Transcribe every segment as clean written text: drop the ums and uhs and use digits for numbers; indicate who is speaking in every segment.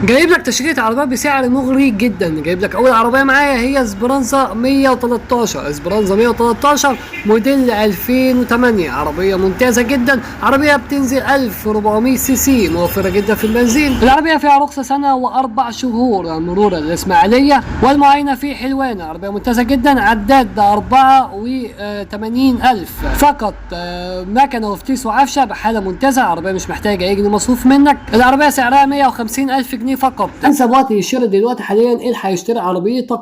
Speaker 1: جايب لك تشكيلة عربيات بسعر مغري جدا. جايب لك اول عربية معايا هي اسبرانزا 113. اسبرانزا 113 موديل 2008. عربية ممتازة جدا. عربية بتنزل 1400 سي سي، موفرة جدا في البنزين. العربية فيها رخصة سنة واربع شهور مرور الاسماعيلية، والمعاينة في حلوان. عربية ممتازة جدا. عداد 84 ألف فقط. مكنة وفتيس وعفشة بحالة ممتازة. عربية مش محتاجة اي جنيه مصروف منك. العربية سعرها 150 ألف جنيه فقط. انسب وقت يشتري دلوقتي حاليا الحق يشتري عربيتك.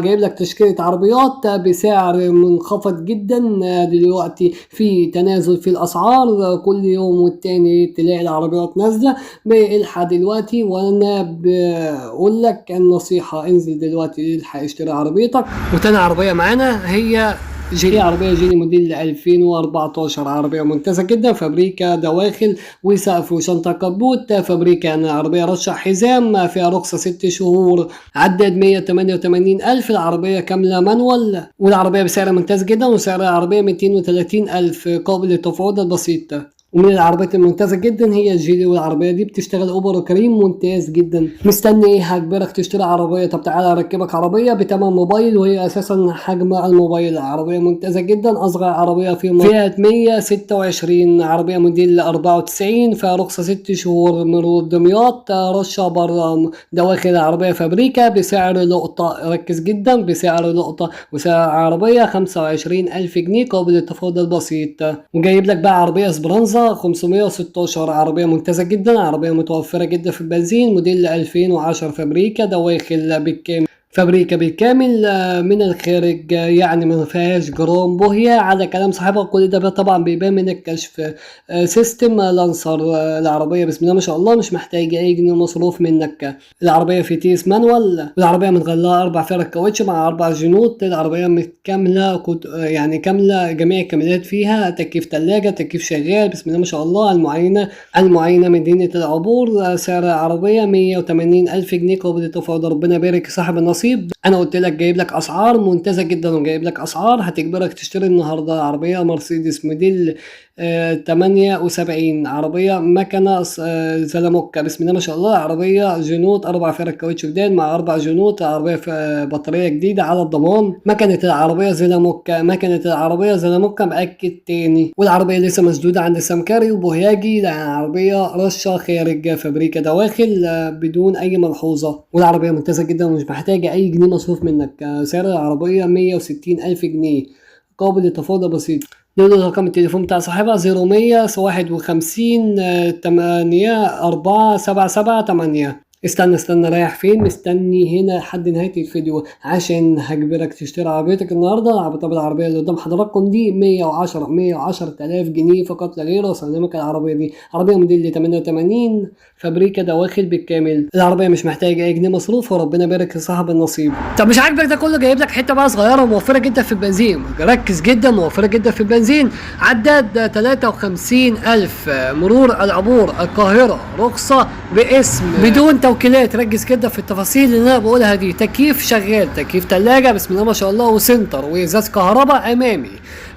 Speaker 1: جايب لك تشكيلة عربيات بسعر منخفض جدا. دلوقتي في تنازل في الاسعار، كل يوم والتاني تلاقي العربيات نازلة. الحق دلوقتي، وانا بقول لك النصيحة انزل دلوقتي الحق اشتري عربيتك. وتاني عربية معانا هي جيلي. عربية جيلي موديل 2014. عربية ممتازة جدا. فابريكا دواخل وسقف وشنطة كبوت. فابريكا يعني عربية رشح حزام. فيها رخصة 6 شهور. عدد 188 ألف. العربية كاملة مانوال، والعربية بسعر ممتاز جدا. وسعر العربية 230 ألف قابل للتفاوض البسيط. ومن العربيات الممتازة جدا هي الجيلي، والعربية دي بتشتغل اوبر وكريم ممتاز جدا. مستني ايه؟ هجبرك تشتري عربية؟ طب تعالى اركبك عربية بتمن موبايل، وهي اساسا حجم الموبايل. العربية ممتازة جدا. اصغر عربية فيها 126. عربية موديل 94. فيها رخصة 6 شهور مرور دمياط. رشة بره دواخل. العربية فابريكا بسعر لقطة. ركز جدا، بسعر لقطة. وسعر عربية 25 ألف جنيه قابل للتفاوض البسيط. وجايب لك بقى عربية اسبرانزا 516. عربية ممتازة جدا. عربية متوفرة جدا في البنزين. موديل 2010. فابريكا دواخل بالكامل. فابريكا بالكامل من الخارج، يعني ما فيهاش جرام بوهية على كلام صاحبها. كل ده طبعا بيبان من الكشف. سيستم لانسر. العربية بسم الله ما شاء الله مش محتاجة اي جنيه مصروف منك. العربية فتيس مانوال، والعربية متغلقة 4 فرق كاوتش مع 4 جنوط. العربية متكاملة يعني كاملة جميع الكاملات فيها. تكييف تلاجة، تكييف شغال بسم الله ما شاء الله. المعاينة مدينة العبور. سعر العربية 180 ألف جنيه قابل للتفاوض. ربنا يبارك صاحب النصيب. انا قلت لك جايب لك اسعار ممتازه جدا، وجايب لك اسعار هتجبرك تشتري النهارده. عربيه مرسيدس موديل 78. عربيه مكنه زلموكا بسم الله ما شاء الله. عربيه جنوط 4 فرق كاوتش جداد مع 4 جنوط. عربيه في بطاريه جديده على الضمان. مكنه العربيه زلموكا مأكد تاني. والعربيه لسه مسدوده عند السمكري وبوهياجي. العربيه رشه خارج فابريكا دواخل بدون اي ملحوظه. والعربيه ممتازه جدا ومش محتاجه اي جنيه مصروف منك. سعر العربيه 160 ألف جنيه قابل للتفاوض بسيط. نقول رقم التليفون بتاع صاحبها 0100 51 8 4 7 7 8. استنى رايح فين؟ مستني هنا لحد نهاية الفيديو عشان هجبرك تشتري عربيتك النهاردة. طب العربية اللي قدام حضراتكم دي 110 آلاف جنيه فقط لا غير. وسلمك العربية دي عربية موديل 88. فابريكا دواخل بالكامل. العربية مش محتاجة اي جنيه مصروف، وربنا يبارك لصاحب النصيب. طب مش عاجبك ده كله؟ جايب لك حتة بقى صغيرة وموفرة جدا في البنزين. ركز جدا، موفرة جدا في البنزين. عداد 53 ألف. مرور العبور القاهرة. رخصة باسم بدون توكيلات. ركز كده في التفاصيل اللي انا بقولها دي. تكييف شغال، تكييف تلاجة بسم الله ما شاء الله، وسنتر وازاز كهرباء امامي.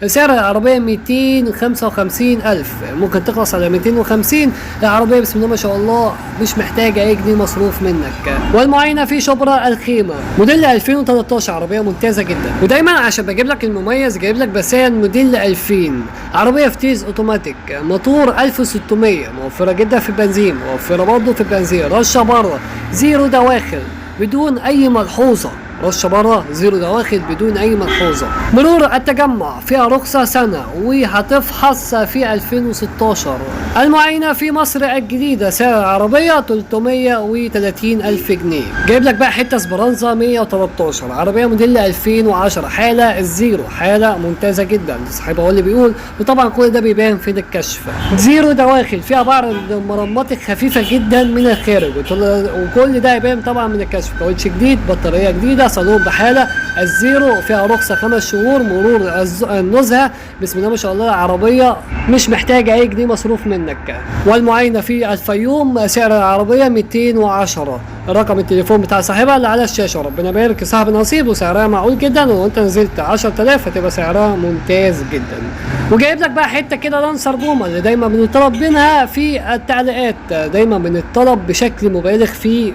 Speaker 1: سعر العربية 255 ألف. ممكن تخلص على 250. العربية بسم الله ما شاء الله مش محتاجة اي جنيه مصروف منك. والمعاينة في شبرا الخيمة. موديل 2013. عربية ممتازة جدا. ودايما عشان بجيب لك المميز جايب لك بسان موديل 2000. عربية فتيس اوتوماتيك. موتور 1600. موفرة جدا في البنزين، موفرة برضه في البنزين. رشة بره، زيرو دواخل بدون اي ملحوظة. رشة بره، زيرو دواخل بدون اي ملحوظة. مرور التجمع فيها رخصة سنة وهتفحص في 2016. المعاينة في مصر الجديدة. سعر العربية 330 ألف جنيه. جايب لك بقى حتة اسبرانزا 113. عربية موديل 2010. حالة الزيرو، حالة ممتازة جدا. صاحبها هو اللي بيقول، وطبعا كل ده بيبان في الكشف. زيرو دواخل، فيها بعض المرمات خفيفة جدا من الخارج، وكل ده يبان طبعا من الكشف. كاوتش جديد، بطارية جديدة، صالون بحالة. الزيرو فيها رخصة 5 شهور مرور النزهة بسم الله ما شاء الله. العربية مش محتاجة اي جنيه مصروف منك. والمعاينة في الفيوم. سعر العربية 210. رقم التليفون بتاع صاحبها اللي على الشاشة. ربنا يبارك صاحب النصيب. وسعرها معقول جدا، وانت نزلت 10,000 هتبقى سعرها ممتاز جدا. وجايب لك بقى حته كده لانسر بومه اللي دايما بنطلب منها في التعليقات، دايما بنطلب بشكل مبالغ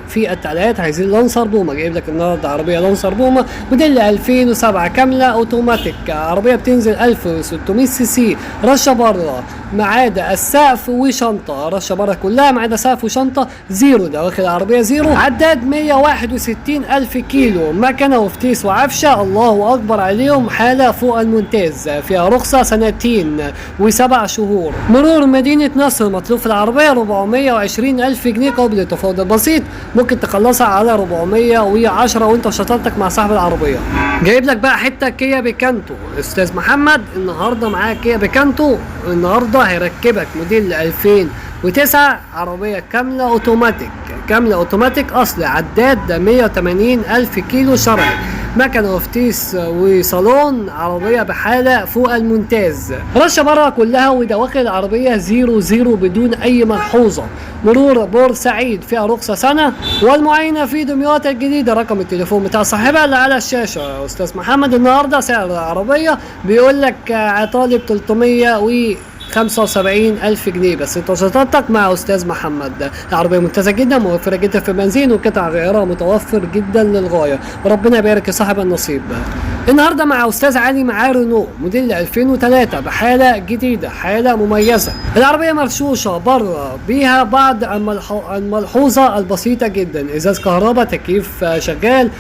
Speaker 1: في التعليقات، عايزين لانسر بومه. جايب لك النهارده عربيه لانسر بومه موديل 2007 كامله اوتوماتيك، عربيه بتنزل 1600 سي سي، رشه بره ما عدا السقف وشنطه، رشه بره كلها ما عدا سقف وشنطه زيرو، ده واخد العربيه زيرو، عداد 161 الف كيلو، مكنه وفتيس وعفشه الله اكبر عليهم، حاله فوق الممتاز، فيها رخصه سنتين و7 شهور، مرور مدينه نصر، مطلوب في العربيه 420 الف جنيه قبل التفاوض بسيط، ممكن تخلصها على 410 وانت شطارتك مع صاحب العربيه. جايب لك بقى حته كيا بيكانتو، استاذ محمد النهارده معاه كيا بيكانتو، النهارده هيركبك موديل 2009 عربيه كامله اوتوماتيك، كامله اوتوماتيك اصلي، عداد 180 الف كيلو شرعي، مكنه وفتيس وصالون، عربيه بحاله فوق الممتاز، رشه بره كلها، وده واخد العربيه زيرو زيرو بدون اي ملحوظه، مرور بورسعيد، فيها رخصه سنه، والمعاينه في دمياط الجديده. رقم التليفون بتاع صاحبها اللي على الشاشه يا استاذ محمد. النهارده سعر العربيه بيقول لك طالب 375 ألف جنيه بس انت شطارتك مع أستاذ محمد. العربية ممتازة جدا، موفرة جدا في بنزين وقطع غيارها متوفر جدا للغاية، وربنا يبارك صاحب النصيب. النهارده مع أستاذ علي معاه رينو موديل 2003 بحالة جديدة، حالة مميزة، العربية مرشوشة بره، بيها بعض الملحوظة البسيطة جدا، إزاز كهرباء، تكييف شغال،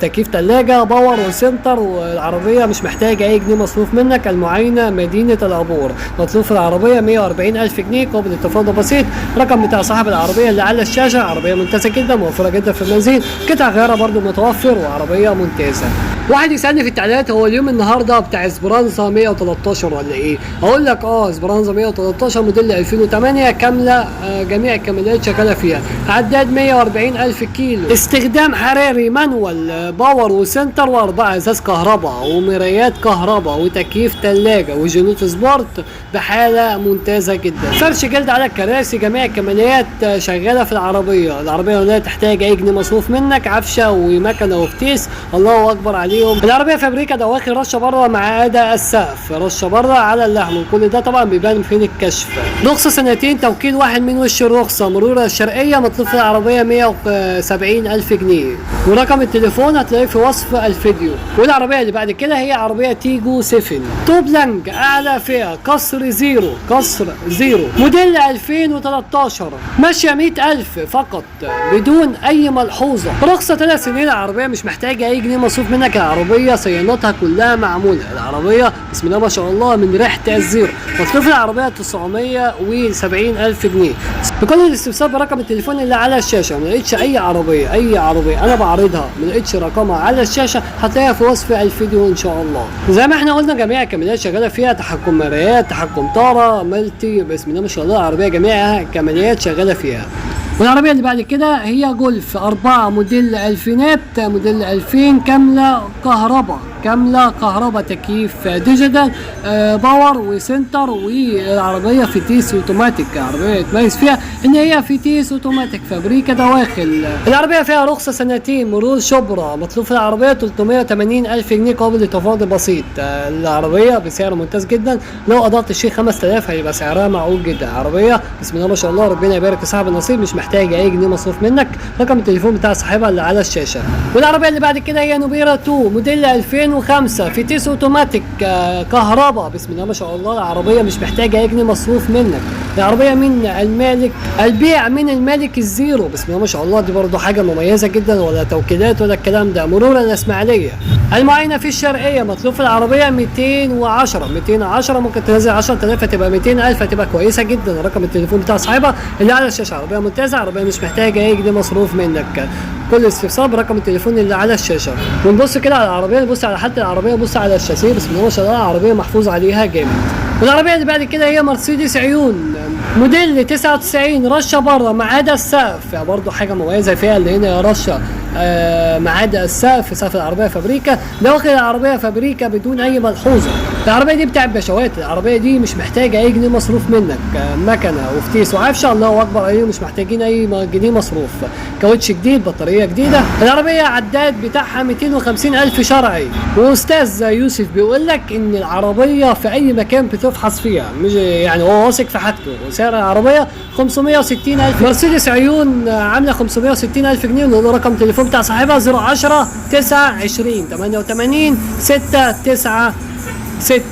Speaker 1: تكييف ثلاجة، باور وسنتر، والعربية مش محتاجة أي جنيه مصروف منك. المعاينة مدينة العبور، مطلوب في العربية 140 ألف جنيه قبل التفاوض بسيط. رقم بتاع صاحب العربية اللي على الشاشة، عربية ممتازة جدا، موفرة جدا في البنزين، قطع غيارها برضو متوفر، وعربية ممتازة. واحد يسألني في التعليقات هو اليوم النهارده بتاع اسبرانزا 113 ولا ايه؟ اقول لك اسبرانزا 113 موديل 2008 كامله، جميع الكماليات شغاله فيها، عداد 140 الف كيلو، استخدام حراري، مانوال، باور وسنتر، واربعه ازاز كهرباء ومرايات كهرباء وتكييف ثلاجه وجنوط سبورت بحاله ممتازه جدا، فرش جلد على الكراسي، جميع الكماليات شغاله في العربيه. العربيه لا تحتاج اي جنيه مصروف منك، عفشه ومكنه وفتيس الله اكبر عليهم. العربيه فابريكا دواخل، رشه بره مع عدا السقف، رشه بره على اللحم، وكل ده طبعا بيبان فين الكشف. رخصه سنتين، توكيل واحد من وش الرخصه، مرور الشرقيه، مطلوب في العربيه 170 الف جنيه، ورقم التليفون هتلاقيه في وصف الفيديو. والعربيه اللي بعد كده هي عربيه تيجو 7 توب لانج، اعلى فئه، كسر زيرو، كسر زيرو، موديل 2013، ماشيه 100 الف فقط بدون اي ملحوظه، رخصه 3 سنين، العربيه مش محتاجه اي جنيه مصروف منك، العربيه صيانتها كلها معموله، العربيه بسم الله ما شاء الله من ريحه الزيرو، مصروف العربيه 970 الف جنيه. بكل الاستفسار برقم التليفون اللي على الشاشه، ما لقيتش اي عربيه انا بعرضها ما لقيتش رقمها على الشاشه، هتلاقيها في وصف الفيديو ان شاء الله. زي ما احنا قلنا جميع الكماليات شغاله فيها، تحكم مرايات، تحكم طاره، ملتي، بسم الله ما شاء الله العربيه جميعها كماليات شغاله فيها. والعربية اللي بعد كده هي جولف 4 موديل الفينات، موديل 2000 كاملة كهرباء، تكييف ديجيتال، باور وسنتر، والعربية فتيس اوتوماتيك، العربية يتميز فيها ان هي فتيس اوتوماتيك، فابريكا دواخل، العربية فيها رخصة سنتين، مرور شبرا، مطلوب في العربية 380 الف جنيه قبل التفاوض بسيط. العربية بسعر ممتاز جدا، لو اضافت الشيء 5000 هيبقى سعرها معقول جدا. العربية بسم الله ما شاء الله ربنا يبارك لصاحب النصيب، مش محتاج اي جنيه مصروف منك. رقم التليفون بتاع صاحبها اللي على الشاشة. والعربية اللي بعد كده هي نوبيرا 2 موديل 2005 فتيس اوتوماتيك، كهرباء، بسم الله ما شاء الله العربية مش محتاجة اي جنيه مصروف منك. العربية من المالك، البيع من المالك الزيرو، بسم الله ما شاء الله، دي برضو حاجة مميزة جدا، ولا توكيلات ولا الكلام ده. مرور الاسماعيلية، المعاينة في الشرقية، مطلوب في العربية 210 ممكن تنزل 10000 هتبقى 200000 هتبقى كويسة جدا. رقم التليفون بتاع صاحبها اللي على الشاشة. عربية ممتازة، عربية مش محتاجة اي جنيه مصروف منك. كل استفسار برقم التليفون اللي على الشاشة. ونبص كده على العربية، نبص على حالة العربية، نبص على الشاسيه، بسم الله ما شاء الله العربية محفوظ عليها جامد. والعربية اللي بعد كده هي مرسيدس عيون موديل 99 رشة بره ما عدا السقف، برضه حاجة مميزة فيها اللي هنا رشة ما عدا السقف، سقف العربيه فابريكا. دواخل العربيه فابريكا بدون اي ملحوظه. العربيه دي بتاع بشوات، العربيه دي مش محتاجه اي جنيه مصروف منك. مكنه وفتيس وعفشه الله اكبر عليهم، مش محتاجين اي جنيه مصروف. كاوتش جديد، بطاريه جديده. العربيه عداد بتاعها 250 الف شرعي. واستاذ يوسف بيقول لك ان العربيه في اي مكان بتفحص فيها، مش يعني هو واثق في حاجته. وسعر العربيه 560 الف. مرسيدس عيون عامله 560 الف جنيه. ونقول رقم تليفون بتاع صاحبها 010 9 20 88 6 9 6.